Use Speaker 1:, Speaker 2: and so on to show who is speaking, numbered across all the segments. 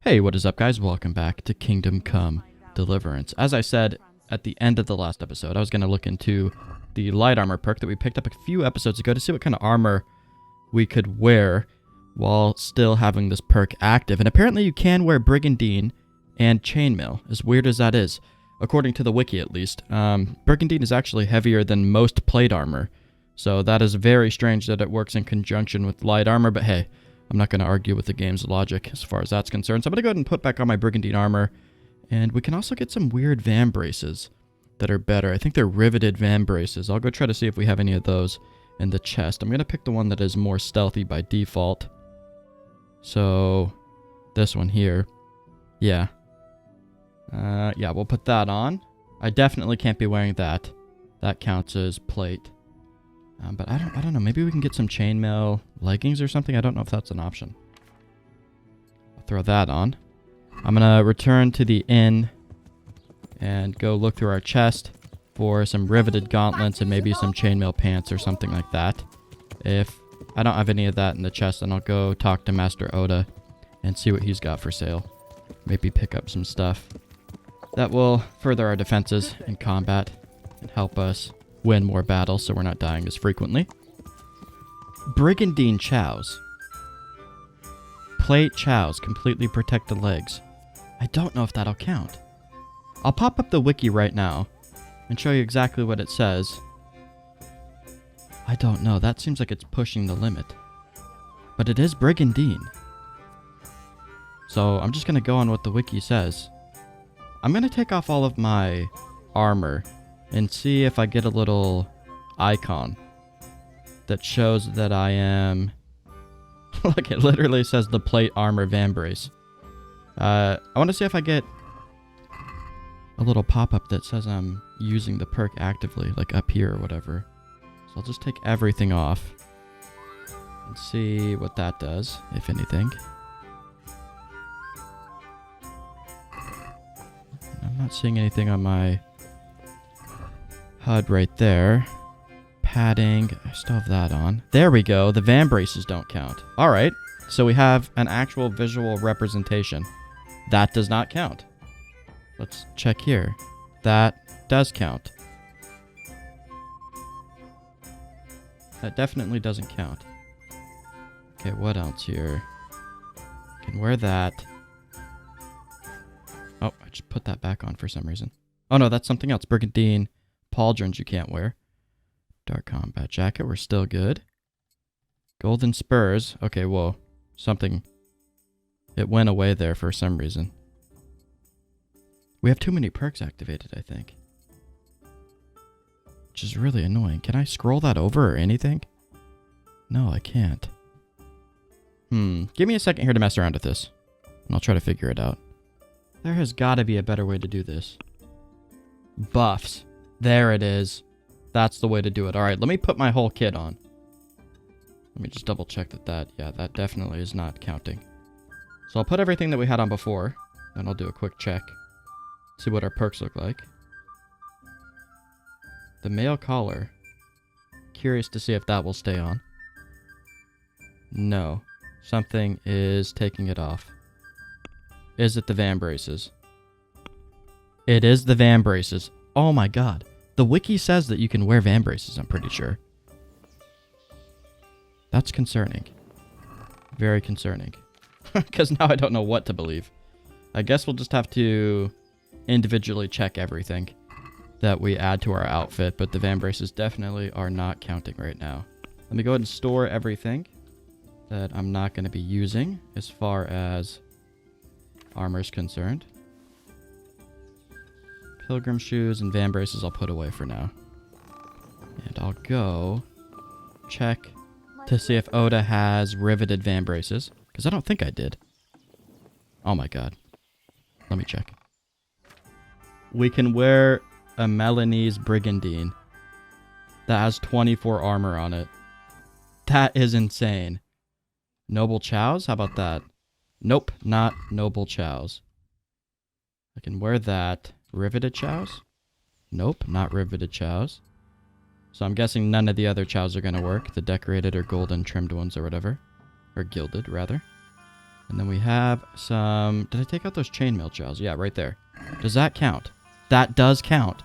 Speaker 1: Hey, what is up, guys? Welcome back to Kingdom Come Deliverance. As I said at the end of the last episode, I was going to look into the light armor perk that we picked up a few episodes ago to see what kind of armor we could wear while still having this perk active. And apparently you can wear Brigandine and Chainmail, as weird as that is. According to the wiki, at least. Brigandine is actually heavier than most plate armor. So that is very strange that it works in conjunction with light armor, but hey, I'm not going to argue with the game's logic as far as that's concerned. So I'm going to go ahead and put back on my Brigandine armor. And we can also get some weird van braces that are better. I think they're riveted van braces. I'll go try to see if we have any of those in the chest. I'm going to pick the one that is more stealthy by default. So this one here. Yeah, we'll put that on. I definitely can't be wearing that. That counts as plate. But I don't know. Maybe we can get some chainmail leggings or something. I don't know if that's an option. I'll throw that on. I'm going to return to the inn and go look through our chest for some riveted gauntlets and maybe some chainmail pants or something like that. If I don't have any of that in the chest, then I'll go talk to Master Oda and see what he's got for sale. Maybe pick up some stuff that will further our defenses in combat and help us win more battles so we're not dying as frequently. Brigandine chows. Plate chows completely protect the legs. I don't know if that'll count. I'll pop up the wiki right now and show you exactly what it says. I don't know. That seems like it's pushing the limit. But it is Brigandine. So I'm just going to go on what the wiki says. I'm going to take off all of my armor and see if I get a little icon that shows that I am... Look, it literally says the plate armor van brace. I want to see if I get a little pop-up that says I'm using the perk actively, like up here or whatever. So I'll just take everything off and see what that does, if anything. I'm not seeing anything on my HUD right there. Padding, I still have that on. There we go, the van braces don't count. Alright, so we have an actual visual representation. That does not count. Let's check here. That does count. That definitely doesn't count. Okay, what else here? Can wear that. Oh, I just put that back on for some reason. Oh no, that's something else. Brigandine pauldrons you can't wear. Dark combat jacket, we're still good. Golden spurs. Okay, whoa. Something. It went away there for some reason. We have too many perks activated, I think. Which is really annoying. Can I scroll that over or anything? No, I can't. Give me a second here to mess around with this. And I'll try to figure it out. There has got to be a better way to do this. Buffs. There it is. That's the way to do it. Alright, let me put my whole kit on. Let me just double check that that definitely is not counting. So I'll put everything that we had on before. Then I'll do a quick check. See what our perks look like. The mail collar. Curious to see if that will stay on. No. Something is taking it off. Is it the van braces? It is the van braces. Oh my god. The wiki says that you can wear van braces, I'm pretty sure. That's concerning. Very concerning. Because now I don't know what to believe. I guess we'll just have to individually check everything that we add to our outfit, but the van braces definitely are not counting right now. Let me go ahead and store everything that I'm not going to be using as far as armor is concerned. Pilgrim shoes and van braces I'll put away for now. And I'll go check to see if Oda has riveted van braces, because I don't think I did. Oh my god. Let me check. We can wear a Melanese Brigandine that has 24 armor on it. That is insane. Noble chows? How about that? Nope, not noble chows. I can wear that. Riveted chows? Nope, not riveted chows. So I'm guessing none of the other chows are going to work. The decorated or golden trimmed ones or whatever. Or gilded, rather. And then we have some... Did I take out those chainmail gels? Yeah, right there. Does that count? That does count.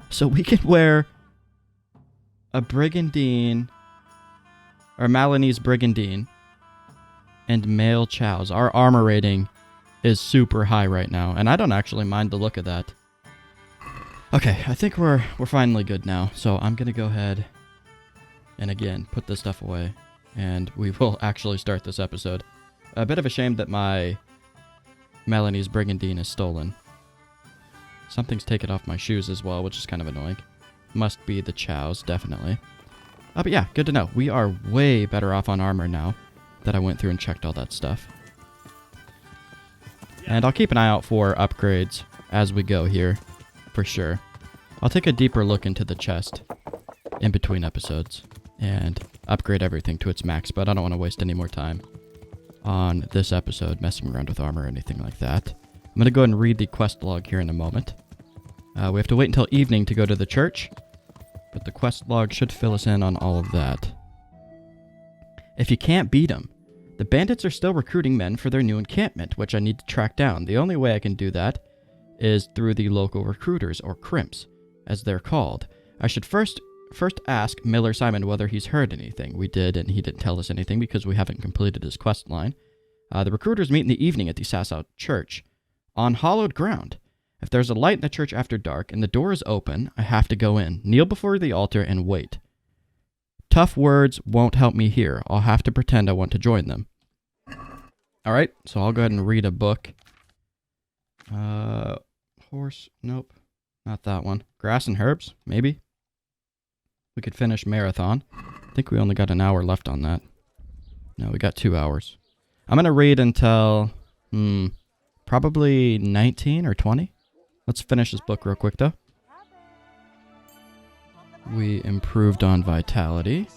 Speaker 1: So we can wear a brigandine, or Malinese brigandine, and male chows. Our armor rating is super high right now, and I don't actually mind the look of that. Okay, I think we're finally good now. So I'm gonna go ahead and again put this stuff away, and we will actually start this episode. A bit of a shame that my Malinese brigandine is stolen. Something's taken off my shoes as well, which is kind of annoying. Must be the chows, definitely. But yeah, good to know. We are way better off on armor now that I went through and checked all that stuff. And I'll keep an eye out for upgrades as we go here, for sure. I'll take a deeper look into the chest in between episodes and upgrade everything to its max, but I don't want to waste any more time on this episode messing around with armor or anything like that. I'm going to go ahead and read the quest log here in a moment. We have to wait until evening to go to the church, but the quest log should fill us in on all of that. If you can't beat them, the bandits are still recruiting men for their new encampment, which I need to track down. The only way I can do that is through the local recruiters, or Crimps, as they're called. I should first ask Miller Simon whether he's heard anything. We did, and he didn't tell us anything because we haven't completed his quest line. The recruiters meet in the evening at the Sasau Church, on hallowed ground. If there's a light in the church after dark and the door is open, I have to go in, kneel before the altar, and wait. Tough words won't help me here. I'll have to pretend I want to join them. Alright, so I'll go ahead and read a book. Horse, nope. Not that one. Grass and herbs, maybe? We could finish marathon. I think we only got an hour left on that. No, we got 2 hours. I'm going to read until, probably 19 or 20. Let's finish this book real quick, though. We improved on vitality.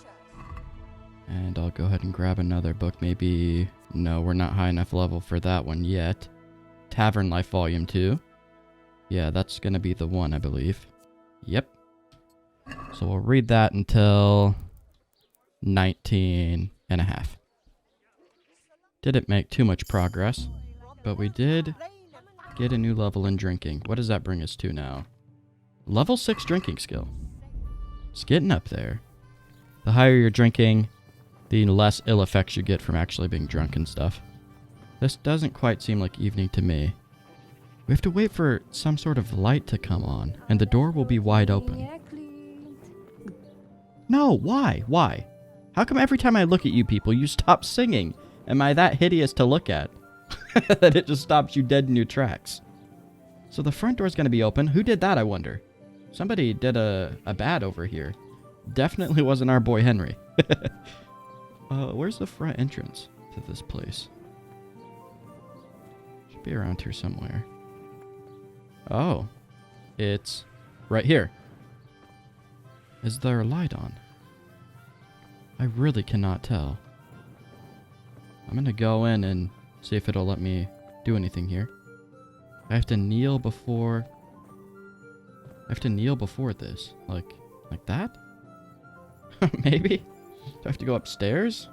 Speaker 1: And I'll go ahead and grab another book. Maybe... No, we're not high enough level for that one yet. Tavern Life Volume 2. Yeah, that's going to be the one, I believe. Yep. So we'll read that until 19 and a half. Didn't make too much progress, but we did get a new level in drinking. What does that bring us to now? Level 6 drinking skill. It's getting up there. The higher you're drinking, the less ill effects you get from actually being drunk and stuff. This doesn't quite seem like evening to me. We have to wait for some sort of light to come on, and the door will be wide open. No, why? Why? How come every time I look at you people, you stop singing? Am I that hideous to look at? That it just stops you dead in your tracks. So the front door's going to be open. Who did that, I wonder? Somebody did a bad over here. Definitely wasn't our boy Henry. Where's the front entrance to this place? Should be around here somewhere. Oh. It's right here. Is there a light on? I really cannot tell. I'm going to go in and see if it'll let me do anything here. I have to kneel before... I have to kneel before this. Like that? Maybe? Do I have to go upstairs?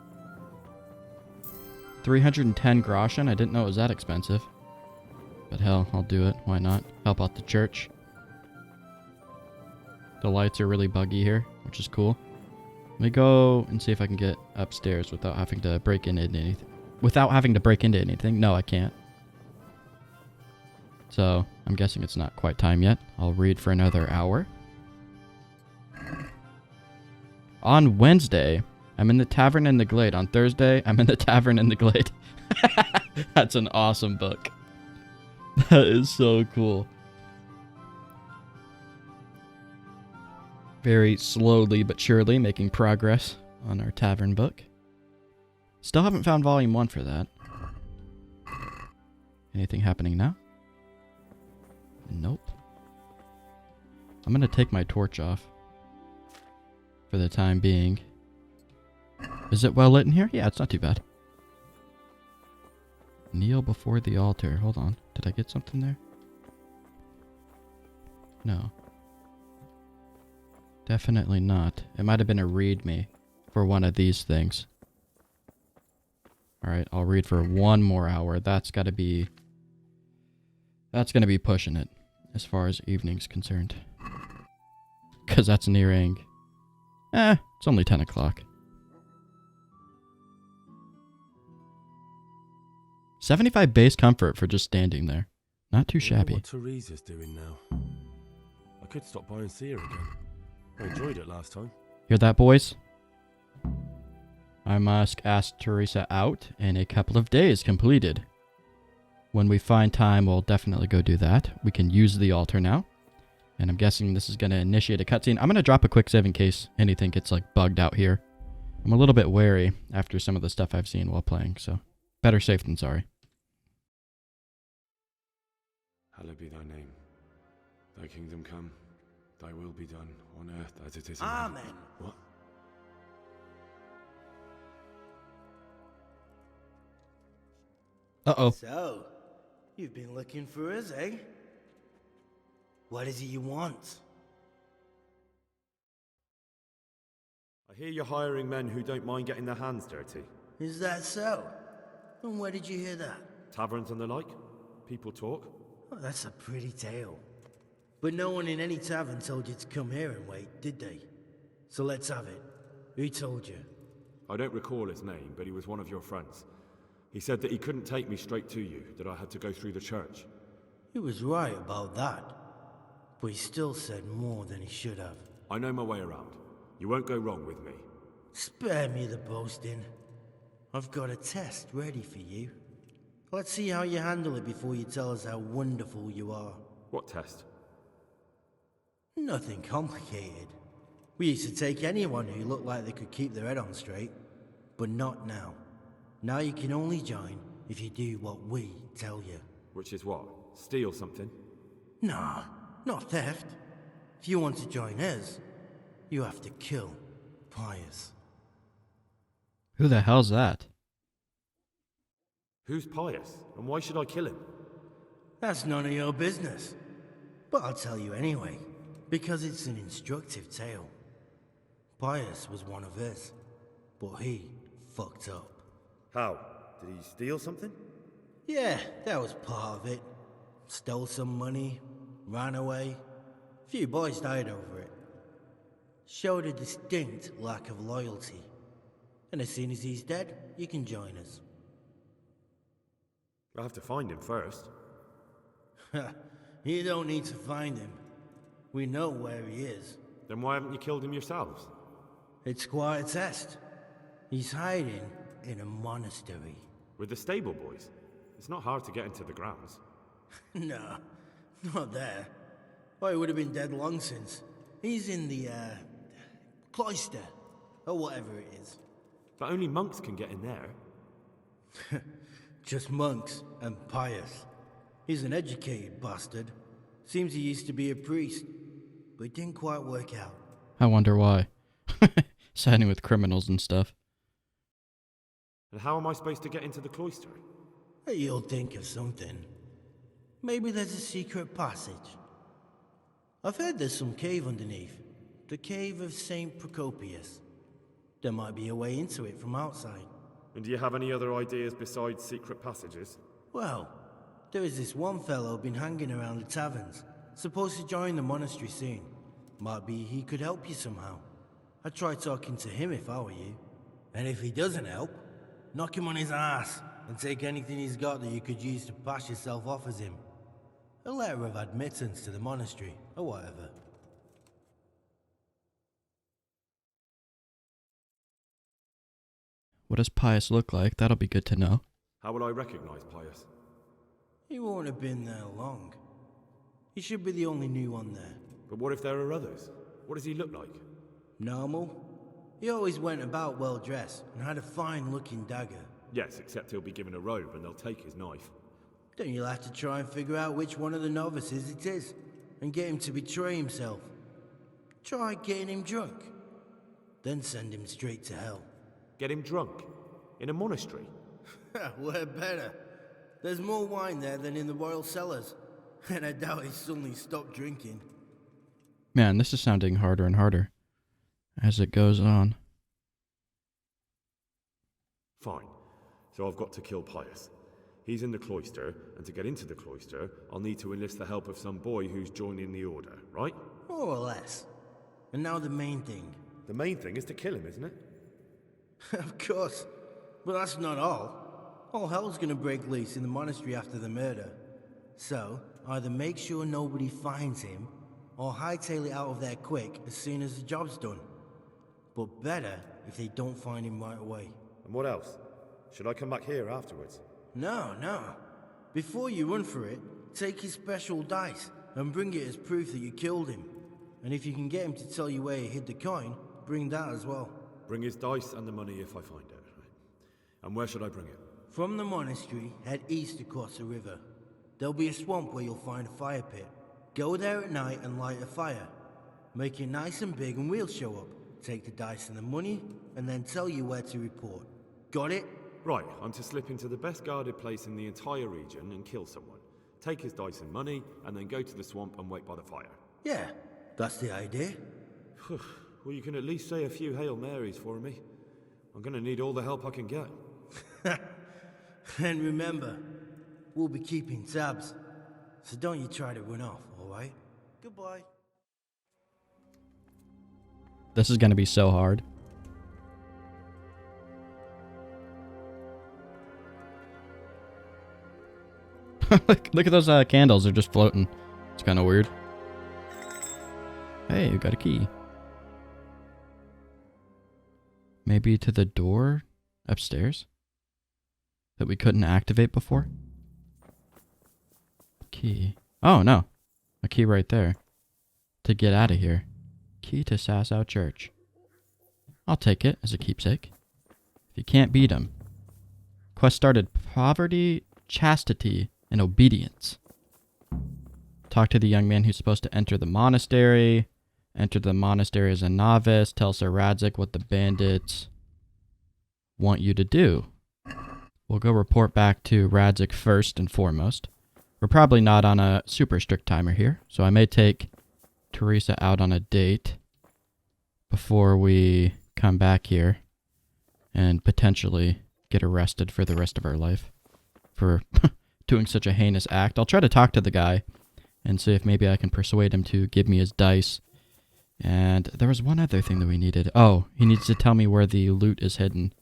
Speaker 1: 310 groschen? I didn't know it was that expensive. But hell, I'll do it. Why not? Help out the church. The lights are really buggy here, which is cool. Let me go and see if I can get upstairs without having to break into anything. Without having to break into anything? No, I can't. So, I'm guessing it's not quite time yet. I'll read for another hour. On Wednesday, I'm in the Tavern in the Glade. On Thursday, I'm in the Tavern in the Glade. That's an awesome book. That is so cool. Very slowly but surely making progress on our tavern book. Still haven't found volume 1 for that. Anything happening now? Nope. I'm going to take my torch off for the time being. Is it well lit in here? Yeah, it's not too bad. Kneel before the altar. Hold on. Did I get something there? No. Definitely not. It might have been a readme for one of these things. Alright, I'll read for 1 more hour. That's gonna be pushing it, as far as evening's concerned. Because that's nearing... it's only 10 o'clock. 75 base comfort for just standing there. Not too shabby.
Speaker 2: What Teresa's doing now. I could stop by and see her again. I enjoyed it last time.
Speaker 1: Hear that, boys? I must ask Teresa out in a couple of days completed. When we find time, we'll definitely go do that. We can use the altar now. And I'm guessing this is going to initiate a cutscene. I'm going to drop a quick save in case anything gets like bugged out here. I'm a little bit wary after some of the stuff I've seen while playing, so better safe than sorry.
Speaker 2: Hallowed be thy name. Thy kingdom come. Thy will be done on earth as it is in
Speaker 3: Amen.
Speaker 2: heaven. What?
Speaker 1: Uh-oh.
Speaker 3: So, you've been looking for us, eh? What is it you want?
Speaker 2: I hear you're hiring men who don't mind getting their hands dirty.
Speaker 3: Is that so? And where did you hear that?
Speaker 2: Taverns and the like. People talk.
Speaker 3: Oh, that's a pretty tale. But no one in any tavern told you to come here and wait, did they? So let's have it. Who told you?
Speaker 2: I don't recall his name, but he was one of your friends. He said that he couldn't take me straight to you, that I had to go through the church.
Speaker 3: He was right about that. But he still said more than he should have.
Speaker 2: I know my way around. You won't go wrong with me.
Speaker 3: Spare me the boasting. I've got a test ready for you. Let's see how you handle it before you tell us how wonderful you are.
Speaker 2: What test?
Speaker 3: Nothing complicated. We used to take anyone who looked like they could keep their head on straight. But not now. Now you can only join if you do what we tell you.
Speaker 2: Which is what? Steal something?
Speaker 3: Nah, not theft. If you want to join us, you have to kill Pius.
Speaker 1: Who the hell's that?
Speaker 2: Who's Pius? And why should I kill him?
Speaker 3: That's none of your business. But I'll tell you anyway, because it's an instructive tale. Pius was one of us, but he fucked up.
Speaker 2: How? Did he steal something?
Speaker 3: Yeah, that was part of it. Stole some money, ran away. A few boys died over it. Showed a distinct lack of loyalty. And as soon as he's dead, you can join us.
Speaker 2: I'll have to find him first.
Speaker 3: You don't need to find him. We know where he is.
Speaker 2: Then why haven't you killed him yourselves?
Speaker 3: It's quite a test. He's hiding in a monastery.
Speaker 2: With the stable boys? It's not hard to get into the grounds.
Speaker 3: No, not there. Oh, he would have been dead long since. He's in the, cloister, or whatever it is.
Speaker 2: But only monks can get in there.
Speaker 3: Just monks and Pius. He's an educated bastard. Seems he used to be a priest, but it didn't quite work out.
Speaker 1: I wonder why. Siding with criminals and stuff.
Speaker 2: And how am I supposed to get into the cloister?
Speaker 3: You'll think of something. Maybe there's a secret passage. I've heard there's some cave underneath. The cave of St. Procopius. There might be a way into it from outside.
Speaker 2: And do you have any other ideas besides secret passages?
Speaker 3: Well, there is this one fellow been hanging around the taverns. Supposed to join the monastery soon. Might be he could help you somehow. I'd try talking to him if I were you. And if he doesn't help, knock him on his ass and take anything he's got that you could use to pass yourself off as him. A letter of admittance to the monastery, or whatever.
Speaker 1: What does Pius look like? That'll be good to know.
Speaker 2: How will I recognize Pius?
Speaker 3: He won't have been there long. He should be the only new one there.
Speaker 2: But what if there are others? What does he look like?
Speaker 3: Normal. He always went about well dressed and had a fine looking dagger.
Speaker 2: Yes, except he'll be given a robe and they'll take his knife.
Speaker 3: Then you'll have to try and figure out which one of the novices it is, and get him to betray himself. Try getting him drunk, then send him straight to hell.
Speaker 2: Get him drunk? In a monastery?
Speaker 3: We're better. There's more wine there than in the royal cellars, and I doubt he suddenly stopped drinking.
Speaker 1: Man, this is sounding harder and harder as it goes on.
Speaker 2: Fine. So I've got to kill Pius. He's in the cloister, and to get into the cloister, I'll need to enlist the help of some boy who's joining the order, right?
Speaker 3: More or less. And now the main thing.
Speaker 2: The main thing is to kill him, isn't it?
Speaker 3: Of course. But that's not all. All hell's gonna break loose in the monastery after the murder. So, either make sure nobody finds him, or hightail it out of there quick as soon as the job's done. But better if they don't find him right away.
Speaker 2: And what else? Should I come back here afterwards?
Speaker 3: No. Before you run for it, take his special dice and bring it as proof that you killed him. And if you can get him to tell you where he hid the coin, bring that as well.
Speaker 2: Bring his dice and the money if I find it. Right? And where should I bring it?
Speaker 3: From the monastery, head east across the river. There'll be a swamp where you'll find a fire pit. Go there at night and light a fire. Make it nice and big and we'll show up. Take the dice and the money, and then tell you where to report. Got it?
Speaker 2: Right, I'm to slip into the best guarded place in the entire region and kill someone. Take his dice and money, and then go to the swamp and wait by the fire.
Speaker 3: Yeah, that's the idea.
Speaker 2: Well, you can at least say a few Hail Marys for me. I'm gonna need all the help I can get.
Speaker 3: And remember, we'll be keeping tabs. So don't you try to run off, alright? Goodbye.
Speaker 1: This is going to be so hard. Look at those candles. They're just floating. It's kind of weird. Hey, we got a key. Maybe to the door upstairs that we couldn't activate before? Key. Oh, no. A key right there. To get out of here. Key to Sassow Church. I'll take it as a keepsake. If you can't beat 'em. Quest started: poverty, chastity, and obedience. Talk to the young man who's supposed to enter the monastery. Enter the monastery as a novice. Tell Sir Radzig what the bandits want you to do. We'll go report back to Radzig first and foremost. We're probably not on a super strict timer here, so I may take Teresa out on a date before we come back here and potentially get arrested for the rest of our life for doing such a heinous act. I'll try to talk to the guy and see if maybe I can persuade him to give me his dice. And there was one other thing that we needed. Oh, he needs to tell me where the loot is hidden.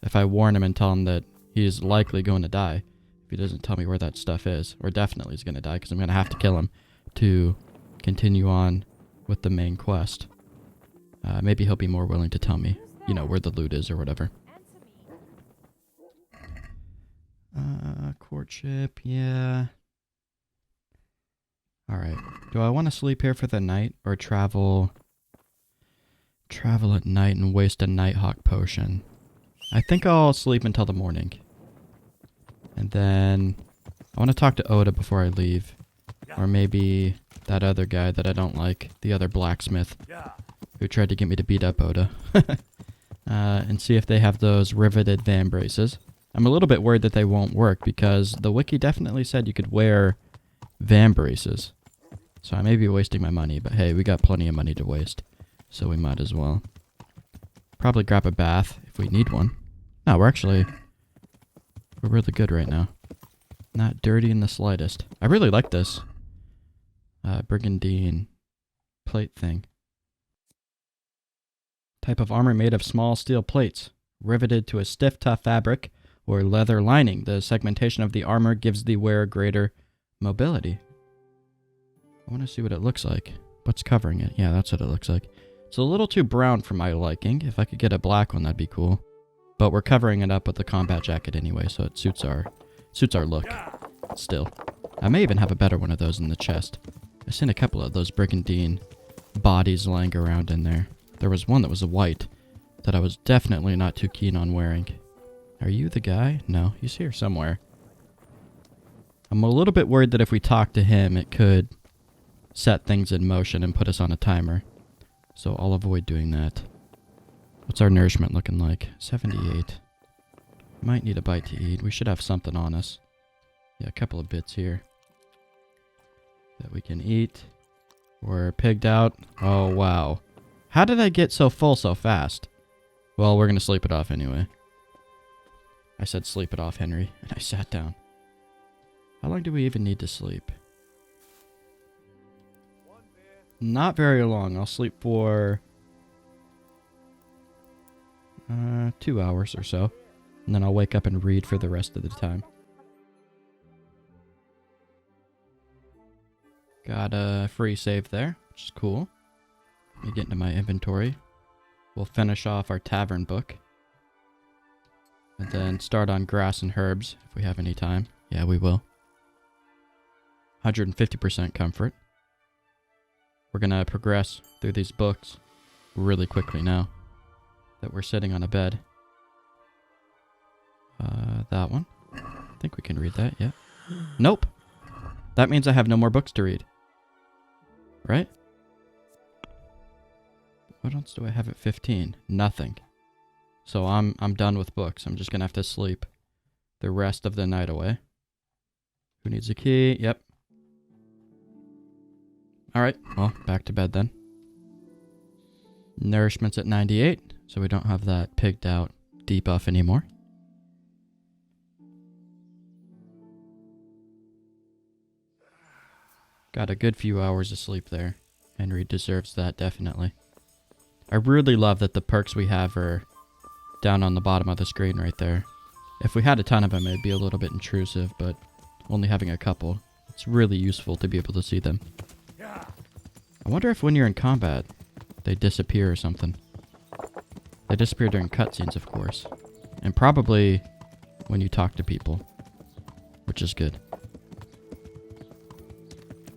Speaker 1: If I warn him and tell him that he is likely going to die, if he doesn't tell me where that stuff is, or definitely is going to die, because I'm going to have to kill him to continue on with the main quest. Maybe he'll be more willing to tell me, you know, where the loot is or whatever. Courtship, yeah. Alright. Do I want to sleep here for the night or travel at night and waste a Nighthawk potion? I think I'll sleep until the morning. And then I want to talk to Oda before I leave. Or maybe that other guy that I don't like, the other blacksmith, who tried to get me to beat up Oda. And see if they have those riveted van braces. I'm a little bit worried that they won't work because the wiki definitely said you could wear van braces. So I may be wasting my money, but hey, we got plenty of money to waste. So we might as well. Probably grab a bath if we need one. No, we're really good right now. Not dirty in the slightest. I really like this brigandine plate thing. Type of armor made of small steel plates, riveted to a stiff, tough fabric or leather lining. The segmentation of the armor gives the wearer greater mobility. I want to see what it looks like. What's covering it? Yeah, that's what it looks like. It's a little too brown for my liking. If I could get a black one, that'd be cool. But we're covering it up with the combat jacket anyway, so it suits our look. Still. I may even have a better one of those in the chest. I've seen a couple of those brigandine bodies lying around in there. There was one that was a white that I was definitely not too keen on wearing. Are you the guy? No, he's here somewhere. I'm a little bit worried that if we talk to him, it could set things in motion and put us on a timer. So I'll avoid doing that. What's our nourishment looking like? 78. Might need a bite to eat. We should have something on us. Yeah, a couple of bits here that we can eat. We're pigged out. Oh, wow. How did I get so full so fast? Well, we're going to sleep it off anyway. I said sleep it off, Henry, and I sat down. How long do we even need to sleep? Not very long. I'll sleep for 2 hours or so. And then I'll wake up and read for the rest of the time. Got a free save there, which is cool. Let me get into my inventory. We'll finish off our tavern book. And then start on grass and herbs if we have any time. Yeah, we will. 150% comfort. We're going to progress through these books really quickly now that we're sitting on a bed. That one. I think we can read that, yeah. Nope. That means I have no more books to read. Right? What else do I have at 15? Nothing. So I'm done with books. I'm just going to have to sleep the rest of the night away. Who needs a key? Yep. Alright, well, back to bed then. Nourishment's at 98, so we don't have that pigged out debuff anymore. Got a good few hours of sleep there. Henry deserves that, definitely. I really love that the perks we have are down on the bottom of the screen right there. If we had a ton of them, it'd be a little bit intrusive, but only having a couple, it's really useful to be able to see them. I wonder if when you're in combat, they disappear or something. They disappear during cutscenes, of course. And probably when you talk to people, which is good.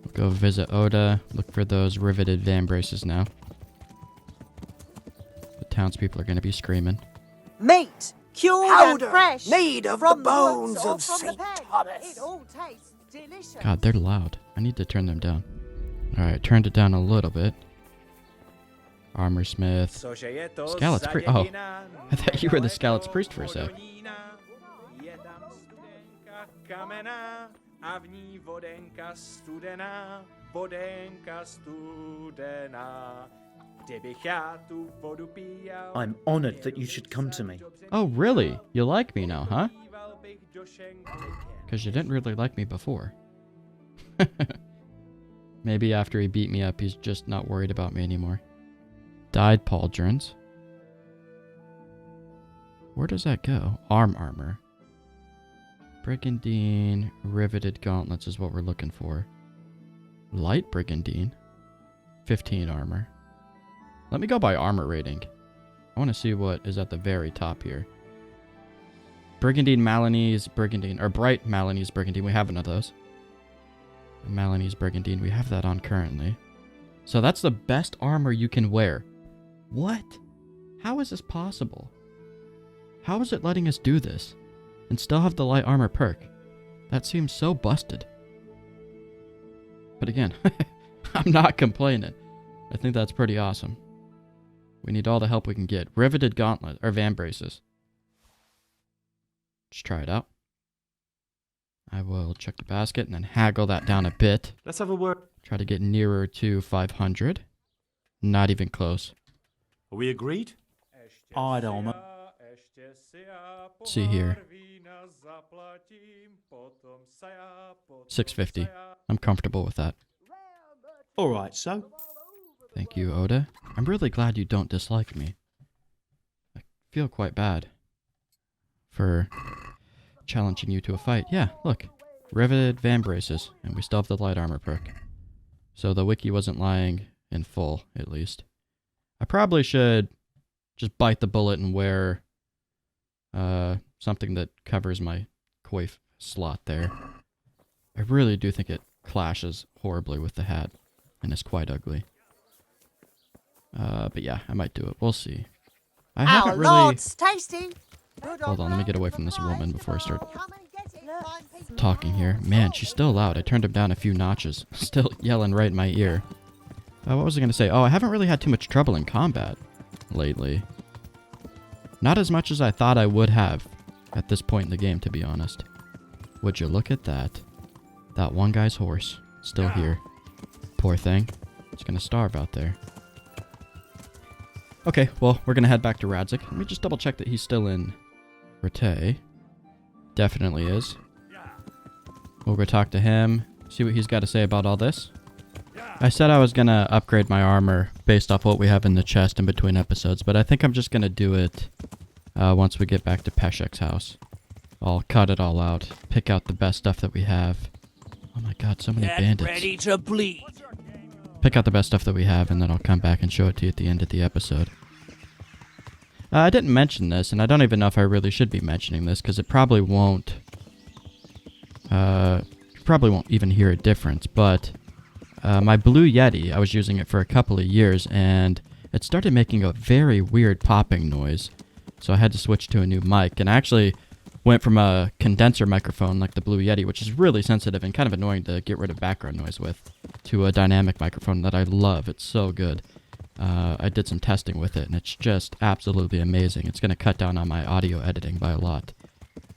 Speaker 1: We'll go visit Oda, look for those riveted van braces now. The townspeople are going to be screaming.
Speaker 4: Meat, cured
Speaker 5: Powder
Speaker 4: and fresh,
Speaker 5: made of
Speaker 4: from
Speaker 5: the bones
Speaker 4: woods or
Speaker 5: of
Speaker 4: from the
Speaker 5: Saint
Speaker 4: pen.
Speaker 5: Thomas.
Speaker 4: It all tastes delicious.
Speaker 1: God, they're loud. I need to turn them down. Alright, turned it down a little bit. Armor Smith. Skelett's Priest. Oh, I thought you were the Skelett's Priest for a sec.
Speaker 6: I'm honored that you should come to me.
Speaker 1: Oh, really? You like me now, huh? Because you didn't really like me before. Maybe after he beat me up, he's just not worried about me anymore. Dyed pauldrons. Where does that go? Armor. Brigandine, riveted gauntlets is what we're looking for. Light brigandine. 15 armor. Let me go by armor rating. I want to see what is at the very top here. Brigandine, Malinese, Brigandine, or Bright Malinese Brigandine. We have one of those. Malinese Brigandine, we have that on currently. So that's the best armor you can wear. What? How is this possible? How is it letting us do this and still have the light armor perk? That seems so busted. But again, I'm not complaining. I think that's pretty awesome. We need all the help we can get. Riveted gauntlet, or van braces. Just try it out. I will check the basket and then haggle that down a bit.
Speaker 2: Let's have a word.
Speaker 1: Try to get nearer to 500. Not even close.
Speaker 2: Are we agreed?
Speaker 6: I don't know.
Speaker 1: Let's see here. 650. I'm comfortable with that.
Speaker 6: Alright, so?
Speaker 1: Thank you, Oda. I'm really glad you don't dislike me. I feel quite bad for challenging you to a fight. Yeah, look. Riveted van braces, and we still have the light armor perk. So the wiki wasn't lying in full, at least. I probably should just bite the bullet and wear something that covers my coif slot there. I really do think it clashes horribly with the hat, and is quite ugly. But yeah, I might do it. We'll see. I haven't really...
Speaker 4: Lord's tasty.
Speaker 1: Hold on, let me get away from this woman before I start talking here. Man, she's still loud. I turned him down a few notches. Still yelling right in my ear. What was I going to say? Oh, I haven't really had too much trouble in combat lately. Not as much as I thought I would have at this point in the game, to be honest. Would you look at that? That one guy's horse. Still here. Poor thing. It's going to starve out there. Okay, well, we're going to head back to Radzik. Let me just double check that he's still in Rete. Definitely is. We'll go talk to him, see what he's got to say about all this. I said I was going to upgrade my armor based off what we have in the chest in between episodes, but I think I'm just going to do it once we get back to Peshek's house. I'll cut it all out, pick out the best stuff that we have. Oh my god, so many bandits.
Speaker 5: Ready to bleed.
Speaker 1: Pick out the best stuff that we have, and then I'll come back and show it to you at the end of the episode. I didn't mention this, and I don't even know if I really should be mentioning this, because it probably won't... you probably won't even hear a difference, but... my Blue Yeti, I was using it for a couple of years, and it started making a very weird popping noise. So I had to switch to a new mic, and I actually went from a condenser microphone like the Blue Yeti, which is really sensitive and kind of annoying to get rid of background noise with, to a dynamic microphone that I love. It's so good. I did some testing with it, and it's just absolutely amazing. It's going to cut down on my audio editing by a lot.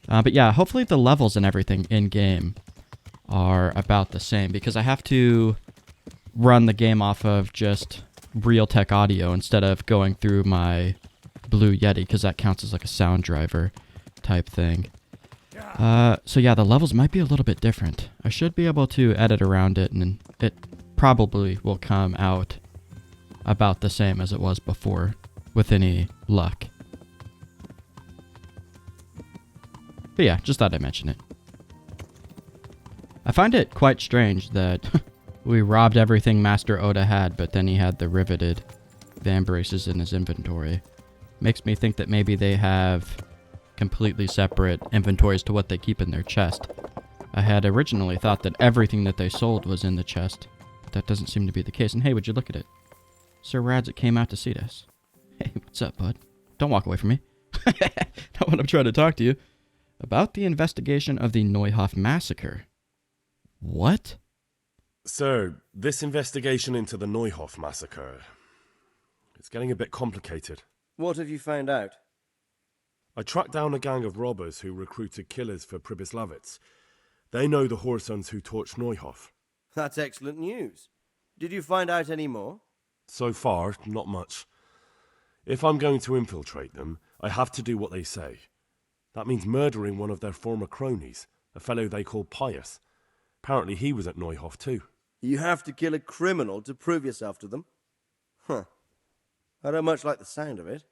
Speaker 1: But yeah, hopefully the levels and everything in-game are about the same, because I have to run the game off of just Realtek audio instead of going through my Blue Yeti, because that counts as like a sound driver type thing. So yeah, the levels might be a little bit different. I should be able to edit around it, and it probably will come out about the same as it was before, with any luck. But yeah, just thought I'd mention it. I find it quite strange that we robbed everything Master Oda had, but then he had the riveted vambraces in his inventory. Makes me think that maybe they have completely separate inventories to what they keep in their chest. I had originally thought that everything that they sold was in the chest, but that doesn't seem to be the case. And hey, would you look at it? Sir Radzik came out to see us. Hey, what's up, bud? Don't walk away from me. Not when I'm trying to talk to you. About the investigation of the Neuhof massacre. What?
Speaker 7: Sir, this investigation into the Neuhof massacre... it's getting a bit complicated.
Speaker 8: What have you found out?
Speaker 7: I tracked down a gang of robbers who recruited killers for Pribyslavitz. They know the Horsons who torched Neuhof.
Speaker 8: That's excellent news. Did you find out any more?
Speaker 7: So far, not much. If I'm going to infiltrate them, I have to do what they say. That means murdering one of their former cronies, a fellow they call Pius. Apparently he was at Neuhof too.
Speaker 8: You have to kill a criminal to prove yourself to them? Huh. I don't much like the sound of it.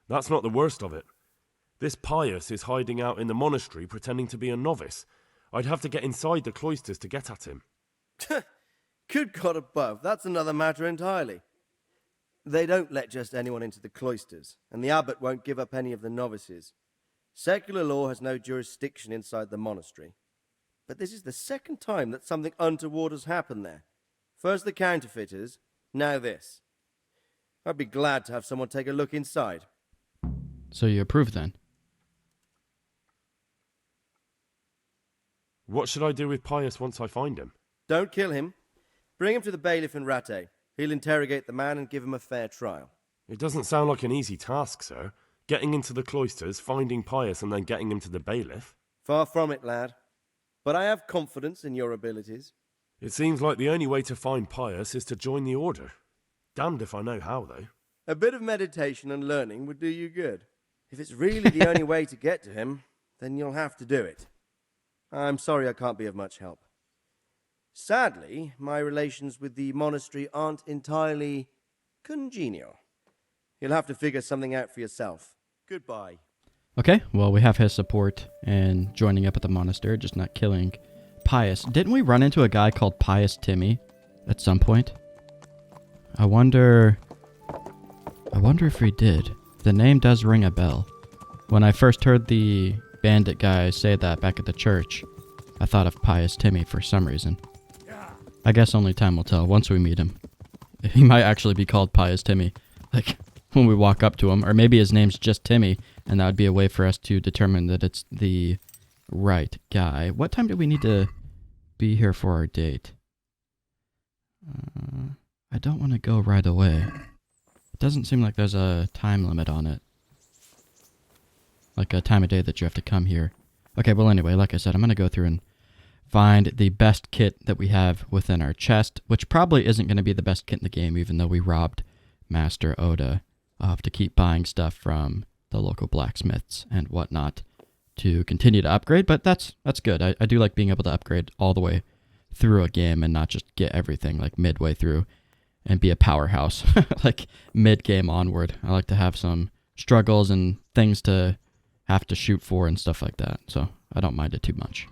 Speaker 7: That's not the worst of it. This Pius is hiding out in the monastery pretending to be a novice. I'd have to get inside the cloisters to get at him.
Speaker 8: Good God above, that's another matter entirely. They don't let just anyone into the cloisters, and the abbot won't give up any of the novices. Secular law has no jurisdiction inside the monastery. But this is the second time that something untoward has happened there. First the counterfeiters, now this. I'd be glad to have someone take a look inside.
Speaker 1: So you approve then?
Speaker 7: What should I do with Pius once I find him?
Speaker 8: Don't kill him. Bring him to the bailiff in Rattay. He'll interrogate the man and give him a fair trial.
Speaker 7: It doesn't sound like an easy task, sir. Getting into the cloisters, finding Pius, and then getting him to the bailiff.
Speaker 8: Far from it, lad. But I have confidence in your abilities.
Speaker 7: It seems like the only way to find Pius is to join the order. Damned if I know how, though.
Speaker 8: A bit of meditation and learning would do you good. If it's really the only way to get to him, then you'll have to do it. I'm sorry I can't be of much help. Sadly, my relations with the monastery aren't entirely congenial. You'll have to figure something out for yourself. Goodbye.
Speaker 1: Okay, well, we have his support in joining up at the monastery, just not killing Pius. Didn't we run into a guy called Pius Timmy at some point? I wonder if we did. The name does ring a bell. When I first heard the bandit guy say that back at the church, I thought of Pius Timmy for some reason. I guess only time will tell once we meet him. He might actually be called Pius Timmy, like when we walk up to him, or maybe his name's just Timmy, and that would be a way for us to determine that it's the right guy. What time do we need to be here for our date? I don't want to go right away. It doesn't seem like there's a time limit on it. Like a time of day that you have to come here. Okay, well anyway, like I said, I'm going to go through and find the best kit that we have within our chest, which probably isn't going to be the best kit in the game, even though we robbed Master Oda. I'll have to keep buying stuff from the local blacksmiths and whatnot. to continue to upgrade, but that's good. I do like being able to upgrade all the way through a game and not just get everything like midway through and be a powerhouse like mid-game onward. I like to have some struggles and things to have to shoot for and stuff like that, so I don't mind it too much.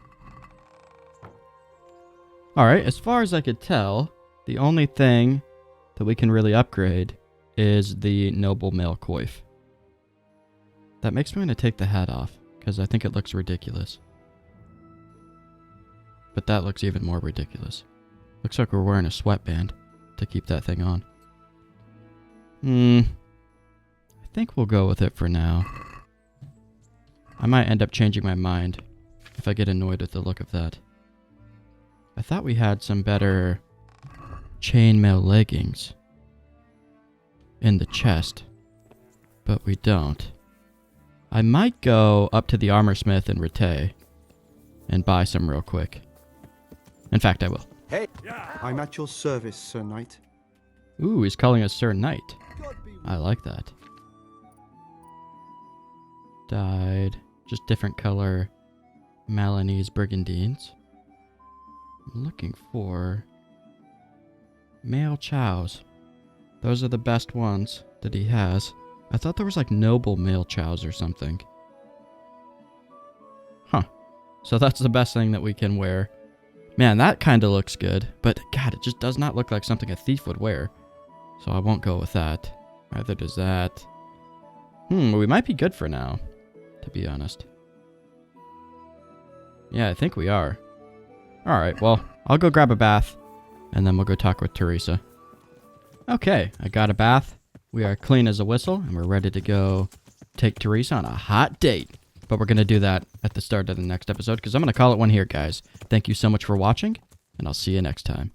Speaker 1: Alright, as far as I could tell, the only thing that we can really upgrade is the noble male coif. That makes me want to take the hat off, because I think it looks ridiculous. But that looks even more ridiculous. Looks like we're wearing a sweatband to keep that thing on. I think we'll go with it for now. I might end up changing my mind if I get annoyed with the look of that. I thought we had some better chainmail leggings in the chest, but we don't. I might go up to the armor smith in Rete and buy some real quick. In fact, I will.
Speaker 5: Hey, I'm at your service, Sir Knight.
Speaker 1: Ooh, he's calling us Sir Knight. I like that. Dyed. Just different color Malinese brigandines. I'm looking for male chows. Those are the best ones that he has. I thought there was like noble male chows or something. Huh. So that's the best thing that we can wear. Man, that kind of looks good. But God, it just does not look like something a thief would wear. So I won't go with that. Neither does that. We might be good for now, to be honest. Yeah, I think we are. Alright, well, I'll go grab a bath, and then we'll go talk with Teresa. Okay, I got a bath. We are clean as a whistle, and we're ready to go take Teresa on a hot date. But we're going to do that at the start of the next episode, because I'm going to call it one here, guys. Thank you so much for watching, and I'll see you next time.